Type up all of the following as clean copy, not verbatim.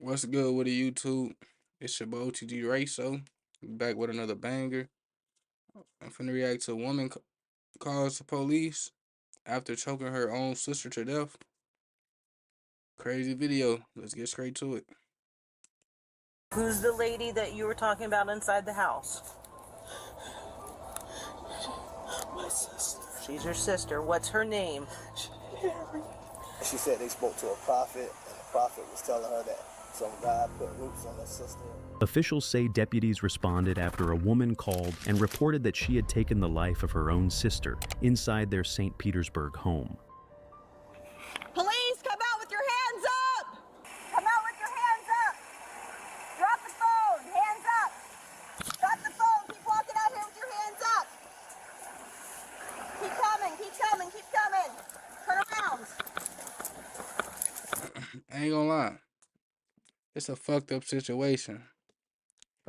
What's good with the YouTube? It's your boy Otg Raysoo, back with another banger. I'm finna react to a woman calls the police after choking her own sister to death. Crazy video. Let's get straight to it. Who's the lady that you were talking about inside the house? My sister. She's your sister. What's her name? She said they spoke to a prophet, and the prophet was telling her that some God put roots on her sister. Officials say deputies responded after a woman called and reported that she had taken the life of her own sister inside their St. Petersburg home. Police, come out with your hands up! Come out with your hands up! Drop the phone, hands up! Drop the phone, keep walking out here with your hands up! Keep coming, keep coming, keep coming! Turn around! I ain't gonna lie. It's a fucked up situation.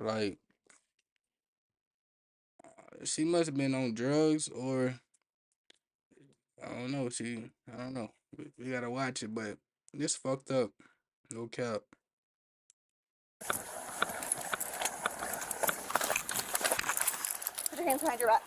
Like, she must have been on drugs or I don't know. I don't know. We gotta watch it, but it's fucked up. No cap. Put your hands behind your back.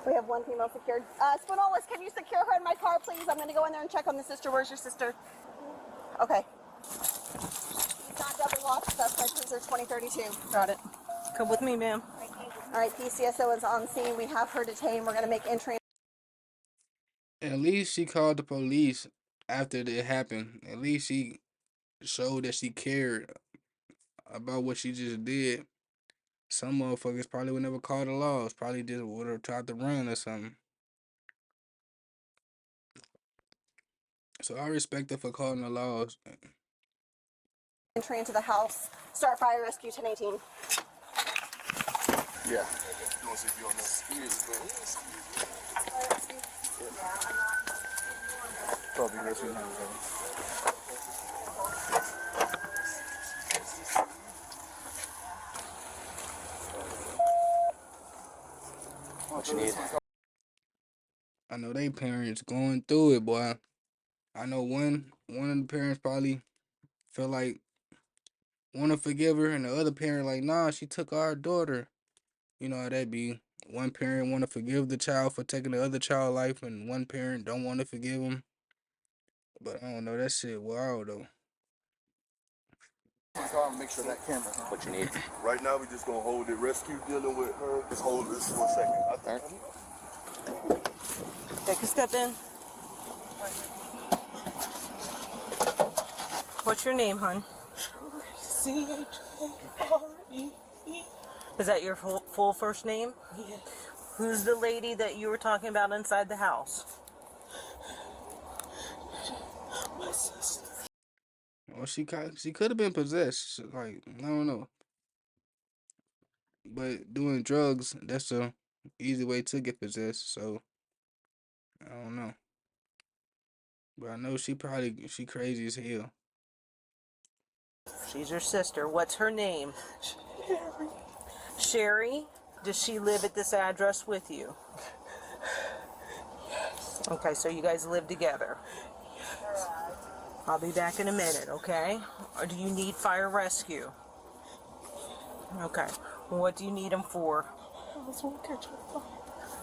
We have one female secured. Spinolis, can you secure her in my car, please? I'm going to go in there and check on the sister. Where's your sister? Okay. He's not double locked. Suspect cruiser 2032. Got it. Come with me, ma'am. All right, PCSO is on scene. We have her detained. We're going to make entry. At least she called the police after it happened. At least she showed that she cared about what she just did. Some motherfuckers probably would never call the laws. Probably just would have tried to run or something. So I respect her for calling the laws. Entry into the house. Start fire rescue 1018. Yeah. Probably rescue. What you need? I know they parents going through it, boy. I know one of the parents probably feel like want to forgive her, and the other parent like, nah, she took our daughter. You know how that be. One parent want to forgive the child for taking the other child life, and one parent don't want to forgive him. But I don't know, that shit wild though. Make sure that camera. What you need? Right now, we just gonna hold it. Rescue dealing with her. Just hold this for a second. Take a step in. What's your name, hon? C-H-A-R-E-E. Is that your full first name? Yes. Who's the lady that you were talking about inside the house? My sister. Well, she could have been possessed. Like, I don't know. But doing drugs, that's a easy way to get possessed. So I don't know. But I know she crazy as hell. She's your sister. What's her name? Sherry. Sherry? Does she live at this address with you? Yes. Okay, so you guys live together. Yes. I'll be back in a minute, okay? Or do you need fire rescue? Okay. What do you need them for? I was gonna catch on fire.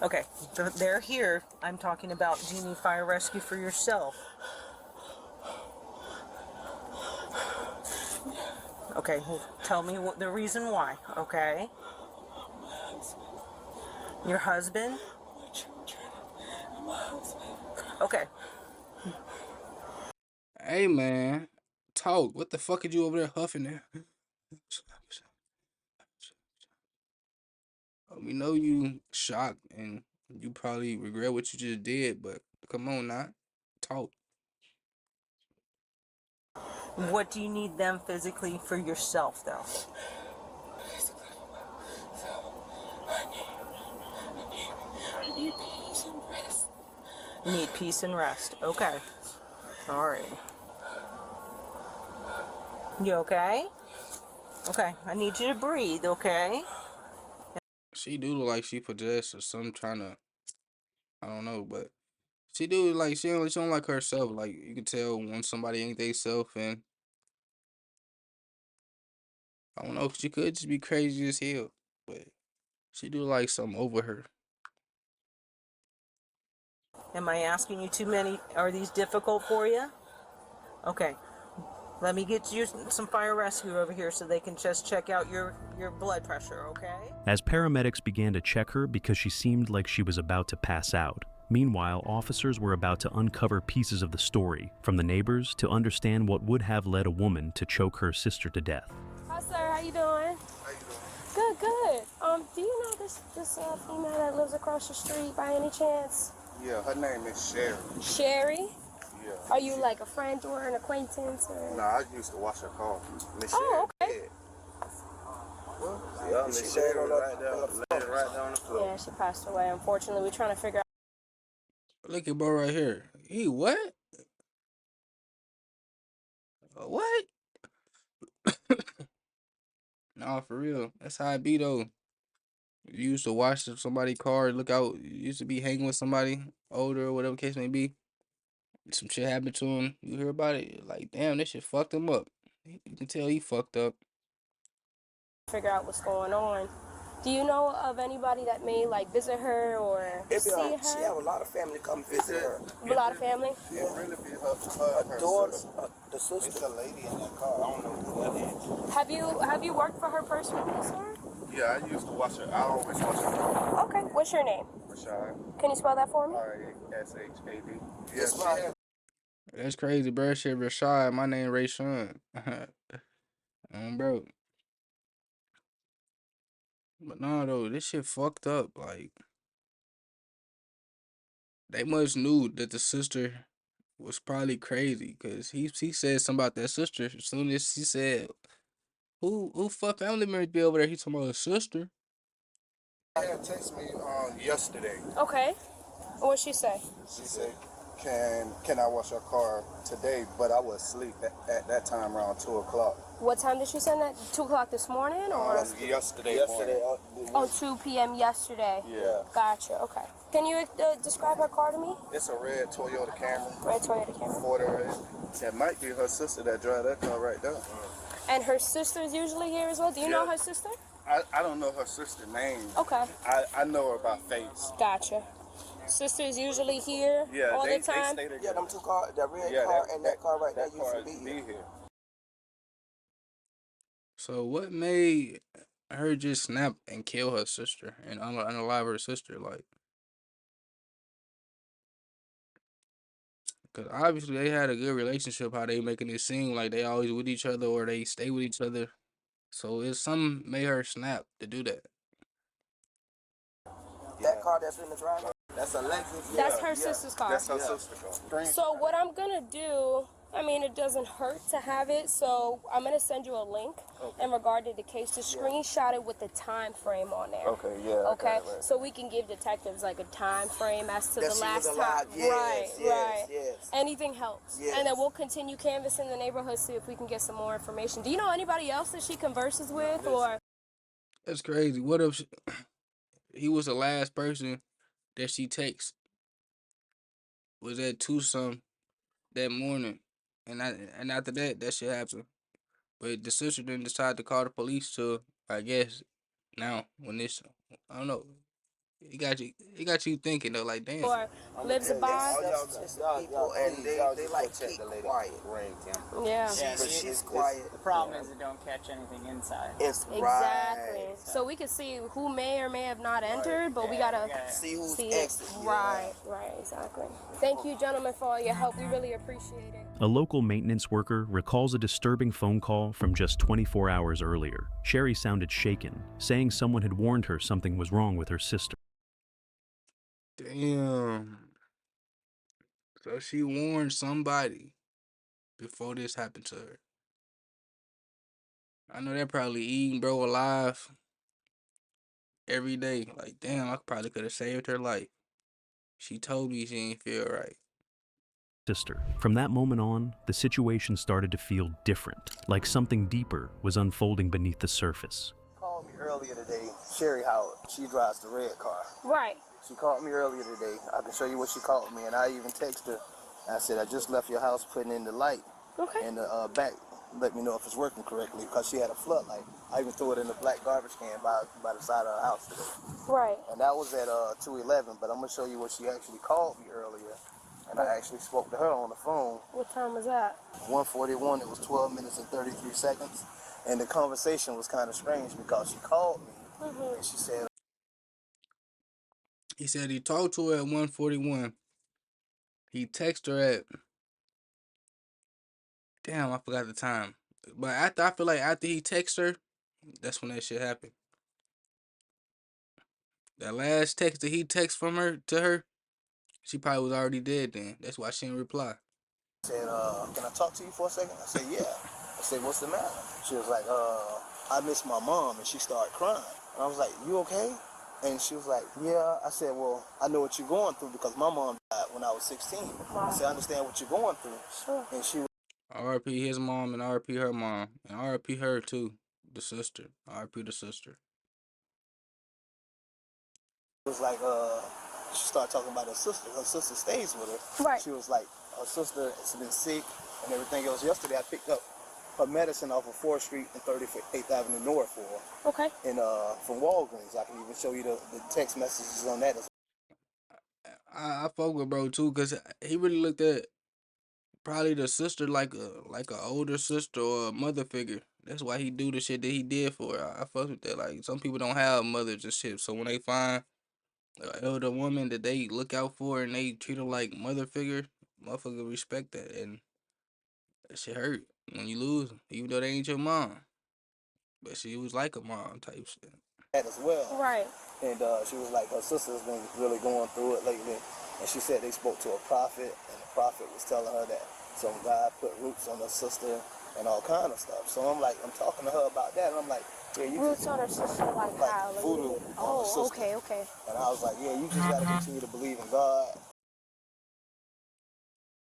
Okay, they're here. I'm talking about, do you need fire rescue for yourself? Okay, well, tell me the reason why, okay? My husband. Your husband? My children. And my husband. Okay. Hey man, talk. What the fuck are you over there huffing there? We know you shocked and you probably regret what you just did, but come on now, talk. What do you need them physically for yourself, though? I need peace and rest. You need peace and rest. Okay. All right. You okay? Okay. I need you to breathe, okay? She do look like she possessed or something, trying to I don't know, but she she don't like herself. Like you can tell when somebody ain't they self, and I don't know. She could just be crazy as hell, but she do like something over her. Am I asking you too many? Are these difficult for you? Okay. Let me get you some fire rescue over here so they can just check out your blood pressure, okay? As paramedics began to check her because she seemed like she was about to pass out. Meanwhile, officers were about to uncover pieces of the story from the neighbors to understand what would have led a woman to choke her sister to death. Hi, sir. How you doing? How you doing? Good, good. Do you know this female that lives across the street by any chance? Yeah, her name is Sherry. Sherry? Yeah. Are you like a friend or an acquaintance? Or? Nah, I used to wash her car. Miss Oh, Sherry okay. dead. Yeah, Miss Sherry right there, laying right down the floor. Yeah, she passed away. Unfortunately, we're trying to figure out. Look at bro right here. He what? What? Nah, for real. That's how it be though. You used to watch somebody's car, look out. You used to be hanging with somebody older or whatever case may be. Some shit happened to him. You hear about it, like damn, this shit fucked him up. You can tell he fucked up. Figure out what's going on. Do you know of anybody that may like visit her or see her? She have a lot of family come visit her. A lot of family. It really be her Daughter, sister. the sister. It's a lady in that car. I don't know who that is. Have you worked for her personally, sir? Yeah, I used to wash her. I always wash her car. Okay. What's your name? Rashad. Can you spell that for me? Rashad. Yes, Yeah, ma'am. That's crazy, bro. Shit, Rashad. My name Raysoo. Bro. But no, though, this shit fucked up. Like, they must knew that the sister was probably crazy, cause he said something about that sister. As soon as he said, "Who fuck family members be over there?" He talking about his sister. She had texted me yesterday. Okay. What'd she say? She said, "Can I wash your car today?" But I was asleep at that time around 2:00. What time did she send that? 2 o'clock this morning or? Yesterday Yesterday. morning. Oh, 2 p.m. yesterday. Yeah. Gotcha. Okay. Can you describe her car to me? It's a red Toyota Camry. Red Toyota Camry. Quarter. That might be her sister that drive that car right there. And her sister's usually here as well. Do you know Yeah. her sister? I don't know her sister's name. Okay. I know her by face. Gotcha. Sister's usually here Yeah, all they the time. stay together. Yeah, them two cars, that red Yeah, car and that car right there that used car to be be here. here. So what made her just snap and kill her sister and unalive her sister? Like, cause obviously they had a good relationship. How they making it seem like they always with each other or they stay with each other. So it's something made her snap to do that. That car that's in the driveway, that's a Lexus. That's her sister's car. That's her sister's car. So what I'm gonna do, I mean, it doesn't hurt to have it, so I'm gonna send you a link in regard to the case. To screenshot it with the time frame on there. Okay, yeah. Okay, so we can give detectives like a time frame as to That the she last was time. alive. Yes, right. yes. Anything helps. Yes. And then we'll continue canvassing the neighborhood, see if we can get some more information. Do you know anybody else that she converses with, or? That's crazy. What if he was the last person that she texts? Was at 2 some that morning, and after that shit happened. But the sister then decided to call the police to, I guess, now when this, I don't know, it got you thinking though, like damn. Or lives by? People, and they like keep quiet. Yeah. Yeah, But see, she's quiet. The problem is they don't catch anything inside. Exactly. Right. So we can see who may or may have not entered, but we gotta See who's see it. exit. Right, exactly. Thank you, gentlemen, for all your help. We really appreciate it. A local maintenance worker recalls a disturbing phone call from just 24 hours earlier. Sherry sounded shaken, saying someone had warned her something was wrong with her sister. Damn. So she warned somebody before this happened to her. I know they're probably eating bro alive every day. Like, damn, I probably could have saved her life. She told me she didn't feel right. Sister. From that moment on, the situation started to feel different, like something deeper was unfolding beneath the surface. Called me earlier today, Sherry Howard. She drives the red car. Right. She called me earlier today. I can show you what she called me, and I even texted her. I said, I just left your house putting in the light. Okay. And the back, let me know if it's working correctly, because she had a floodlight. I even threw it in the black garbage can by the side of her house today. Right. And that was at 2:11, but I'm going to show you what she actually called me earlier. And I actually spoke to her on the phone. What time was that? 1:41, it was 12 minutes and 33 seconds. And the conversation was kind of strange because she called me, and she said, He said he talked to her at 1:41. He texted her at, damn, I forgot the time. But I feel like after he texted her, that's when that shit happened. That last text that he texted from her to her, she probably was already dead then. That's why she didn't reply. can I talk to you for a second? I said, yeah. I said, what's the matter? She was like, I miss my mom, and she started crying. And I was like, you okay? And she was like, yeah. I said, well, I know what you're going through because my mom died when I was 16. I said, I understand what you're going through. Sure. And she R.I.P. his mom and R.I.P. her mom. And R.I.P. her too. The sister. R.I.P. the sister. was like, she started talking about her sister. Her sister stays with her. Right. She was like, her sister has been sick and everything else. Yesterday, I picked up her medicine off of 4th Street and 38th Avenue North for her. Okay. And from Walgreens, I can even show you the text messages on that. I fuck with bro too, cause he really looked at probably the sister like a older sister or a mother figure. That's why he do the shit that he did for her. I fuck with that. Like some people don't have mothers and shit, so when they find an elder woman that they look out for and they treat her like mother figure, motherfucker respect that, and that shit hurt when you lose 'em, even though they ain't your mom, but she was like a mom type shit. That as well. Right. And she was like, her sister's been really going through it lately. And she said they spoke to a prophet, and the prophet was telling her that some guy put roots on her sister and all kind of stuff. So I'm like, I'm talking to her about that, and I'm like, yeah, you Roots just on her sister, like how? Like, voodoo on her oh, sister. okay, okay. And I was like, yeah, you just gotta continue to believe in God.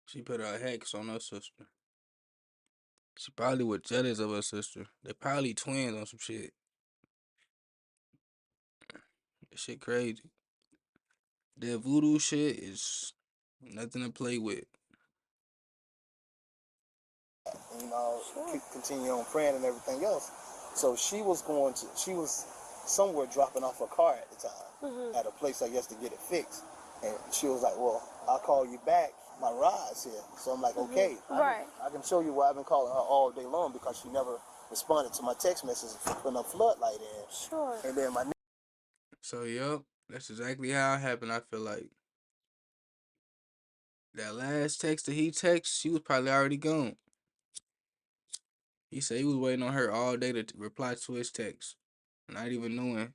She put her hex on her sister. She probably was jealous of her sister. They probably twins on some shit. That shit crazy. That voodoo shit is nothing to play with. You know, continue on praying and everything else. So she was somewhere dropping off her car at the time, at a place, I guess, to get it fixed. And she was like, well, I'll call you back. My ride's here. So I'm like, okay. Right. I can show you why I've been calling her all day long because she never responded to my text messages for putting a floodlight in. Sure. And then my So, yup, that's exactly how it happened. I feel like that last text that he texted, she was probably already gone. He said he was waiting on her all day to reply to his text, not even knowing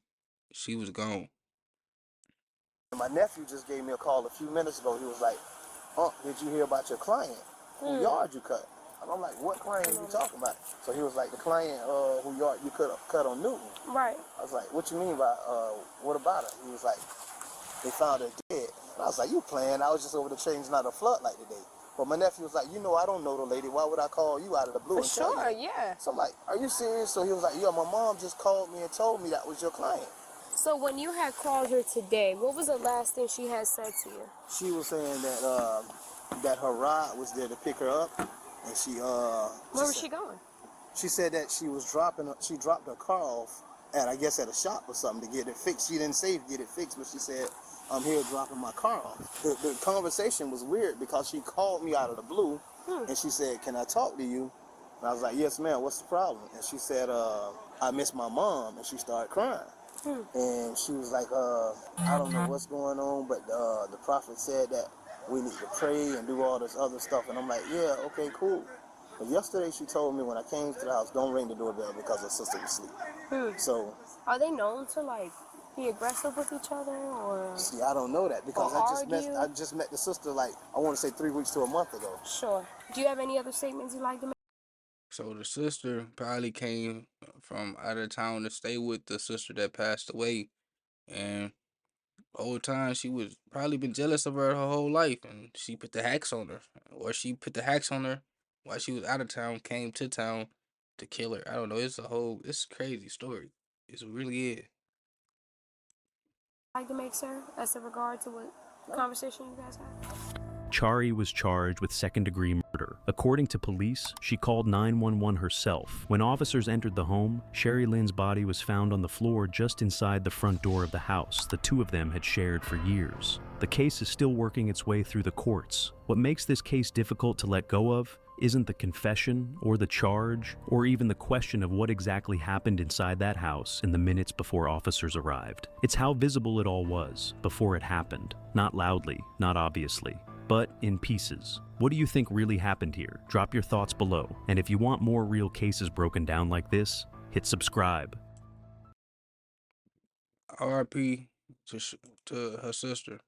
she was gone. My nephew just gave me a call a few minutes ago. He was like, did you hear about your client? Who yard you cut? And I'm like, what client are you talking about? So he was like, the client who yard you cut on Newton. Right. I was like, what you mean by, what about her? He was like, they found her dead. And I was like, you playing? I was just over there changing out a floodlight today. But my nephew was like, you know, I don't know the lady. Why would I call you out of the blue and tell Sure, you? yeah. So I'm like, are you serious? So he was like, yeah, my mom just called me and told me that was your client. So when you had called her today, what was the last thing she had said to you? She was saying that that her ride was there to pick her up, and she Where was she going? she said that she dropped her car off at, I guess, at a shop or something to get it fixed. She didn't say get it fixed, but she said, I'm here dropping my car off. The conversation was weird because she called me out of the blue, and she said, can I talk to you? And I was like, yes, ma'am, what's the problem? And she said, I miss my mom, and she started crying. And she was like, I don't know what's going on, but the prophet said that we need to pray and do all this other stuff. And I'm like, yeah, okay, cool. But yesterday she told me when I came to the house, don't ring the doorbell because her sister was asleep. So, Are they known to like be aggressive with each other, or? see, I don't know that because Or I just met the sister, like, I want to say 3 weeks to a month ago. Sure. Do you have any other statements you'd like to make? So the sister probably came from out of town to stay with the sister that passed away, and the whole time she was probably been jealous of her whole life, and she put the hacks on her, or she put the hacks on her while she was out of town, came to town to kill her. I don't know. It's a crazy story. It really is. like to make, sir, as in regard to what conversation you guys had? Chari was charged with second-degree murder. According to police, she called 911 herself. When officers entered the home, Sherry Lynn's body was found on the floor just inside the front door of the house the two of them had shared for years. The case is still working its way through the courts. What makes this case difficult to let go of isn't the confession or the charge or even the question of what exactly happened inside that house in the minutes before officers arrived. It's how visible it all was before it happened. Not loudly, not obviously, but in pieces. What do you think really happened here? Drop your thoughts below. And if you want more real cases broken down like this, hit subscribe. RIP to her sister.